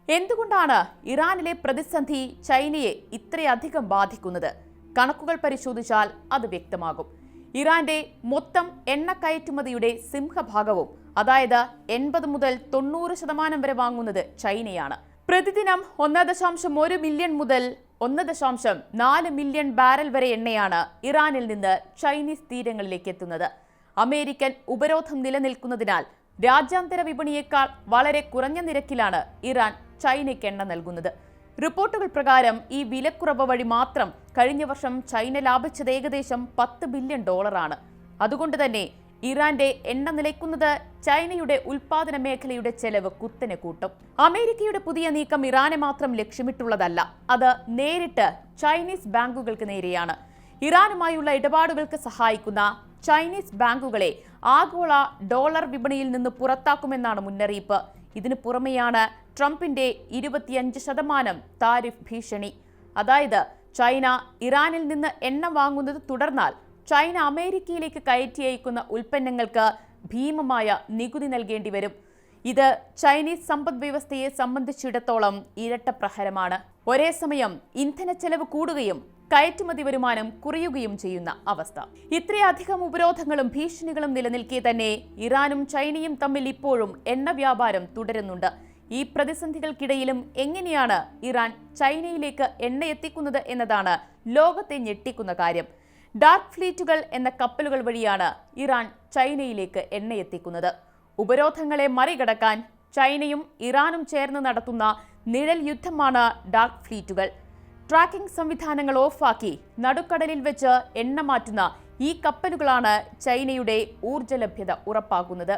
എന്തുകൊണ്ടാണ് ഇറാനിലെ പ്രതിസന്ധി ചൈനയെ ഇത്രയധികം ബാധിക്കുന്നത്? കണക്കുകൾ പരിശോധിച്ചാൽ അത് വ്യക്തമാകും. ഇറാന്റെ മൊത്തം എണ്ണ കയറ്റുമതിയുടെ സിംഹഭാഗവും, അതായത് 80 മുതൽ 90% വരെ വാങ്ങുന്നത് ചൈനയാണ്. പ്രതിദിനം 1.1 മില്യൺ മുതൽ 1.4 മില്യൺ ബാരൽ വരെ എണ്ണയാണ് ഇറാനിൽ നിന്ന് ചൈനീസ് തീരങ്ങളിലേക്ക് എത്തുന്നത്. അമേരിക്കൻ ഉപരോധം നിലനിൽക്കുന്നതിനാൽ രാജ്യാന്തര വിപണിയേക്കാൾ വളരെ കുറഞ്ഞ നിരക്കിലാണ് ഇറാൻ ചൈനയ്ക്ക് എണ്ണ നൽകുന്നത്. റിപ്പോർട്ടുകൾ പ്രകാരം ഈ വിലക്കുറവ് വഴി മാത്രം കഴിഞ്ഞ വർഷം ചൈന ലാഭിച്ചത് ഏകദേശം $10 ബില്യൺ. അതുകൊണ്ട് തന്നെ ഇറാന്റെ എണ്ണ നിലയ്ക്കുന്നത് ചൈനയുടെ ഉൽപാദന മേഖലയുടെ ചെലവ് കുത്തനെ കൂട്ടും. അമേരിക്കയുടെ പുതിയ നീക്കം ഇറാനെ മാത്രം ലക്ഷ്യമിട്ടുള്ളതല്ല, അത് നേരിട്ട് ചൈനീസ് ബാങ്കുകൾക്ക് നേരെയാണ്. ഇറാനുമായുള്ള ഇടപാടുകൾക്ക് സഹായിക്കുന്ന ചൈനീസ് ബാങ്കുകളെ ആഗോള ഡോളർ വിപണിയിൽ നിന്ന് പുറത്താക്കുമെന്നാണ് മുന്നറിയിപ്പ്. ഇതിനു പുറമെയാണ് ട്രംപിന്റെ 25% താരിഫ് ഭീഷണി. അതായത് ചൈന ഇറാനിൽ നിന്ന് എണ്ണ വാങ്ങുന്നത് തുടർന്നാൽ ചൈന അമേരിക്കയിലേക്ക് കയറ്റി അയക്കുന്ന ഉൽപ്പന്നങ്ങൾക്ക് ഭീമമായ നികുതി നൽകേണ്ടി വരും. ഇത് ചൈനീസ് സമ്പദ് വ്യവസ്ഥയെ സംബന്ധിച്ചിടത്തോളം ഇരട്ട പ്രഹരമാണ്. ഒരേ സമയം ഇന്ധനച്ചെലവ് കൂടുകയും കയറ്റുമതി വരുമാനം കുറയുകയും ചെയ്യുന്ന അവസ്ഥ. ഇത്രയധികം ഉപരോധങ്ങളും ഭീഷണികളും നിലനിൽക്കെ തന്നെ ഇറാനും ചൈനയും തമ്മിൽ ഇപ്പോഴും എണ്ണ വ്യാപാരം തുടരുന്നുണ്ട്. ഈ പ്രതിസന്ധികൾക്കിടയിലും എങ്ങനെയാണ് ഇറാൻ ചൈനയിലേക്ക് എണ്ണ എത്തിക്കുന്നത് എന്നതാണ് ലോകത്തെ ഞെട്ടിക്കുന്ന കാര്യം. ഡാർക്ക് ഫ്ലീറ്റുകൾ എന്ന കപ്പലുകൾ വഴിയാണ് ഇറാൻ ചൈനയിലേക്ക് എണ്ണ എത്തിക്കുന്നത്. ഉപരോധങ്ങളെ മറികടക്കാൻ ചൈനയും ഇറാനും ചേർന്ന് നടത്തുന്ന നിഴൽ യുദ്ധമാണ് ഡാർക്ക് ഫ്ലീറ്റുകൾ. ട്രാക്കിംഗ് സംവിധാനങ്ങൾ ഓഫാക്കി നടുക്കടലിൽ വെച്ച് എണ്ണ മാറ്റുന്ന ഈ കപ്പലുകളാണ് ചൈനയുടെ ഊർജ്ജ ലഭ്യത ഉറപ്പാക്കുന്നത്.